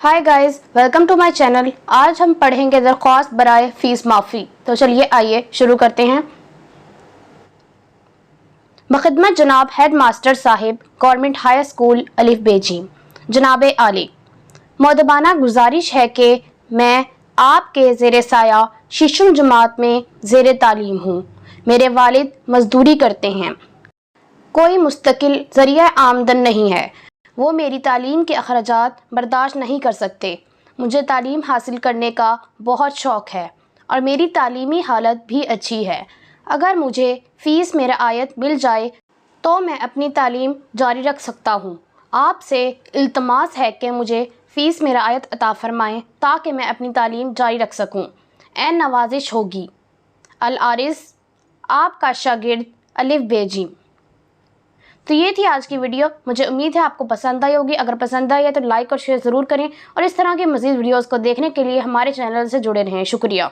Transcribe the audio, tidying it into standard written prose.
Hi guys, welcome to my channel. आज हम पढ़ेंगे दरख्वास्त बराए फीस माफ़ी। तो चलिए आइए शुरू करते हैं। बखिदमत जनाब head master Sahib, government high school अलिफ बेजी। जनाब आली, मौदबाना गुजारिश है कि मैं आपके ज़ेर साया शीशम जमात में ज़ेर तालीम हूँ। मेरे वालिद मजदूरी करते हैं, कोई मुस्तकिल ज़रिया आमदन नहीं है। वो मेरी तालीम के अखराजात बर्दाश्त नहीं कर सकते। मुझे तालीम हासिल करने का बहुत शौक़ है और मेरी तालीमी हालत भी अच्छी है। अगर मुझे फ़ीस में रियायत मिल जाए तो मैं अपनी तालीम जारी रख सकता हूँ। आपसे इल्तमास है कि मुझे फ़ीस में रियायत अता फ़रमाएँ ताकि मैं अपनी तालीम जारी रख सकूँ। ऐन नवाजिश होगी। अल आरिस, आपका शागिर्द अलिफ बेजी। तो ये थी आज की वीडियो। मुझे उम्मीद है आपको पसंद आई होगी। अगर पसंद आई है तो लाइक और शेयर ज़रूर करें और इस तरह की मज़ीद वीडियोज़ को देखने के लिए हमारे चैनल से जुड़े रहें। शुक्रिया।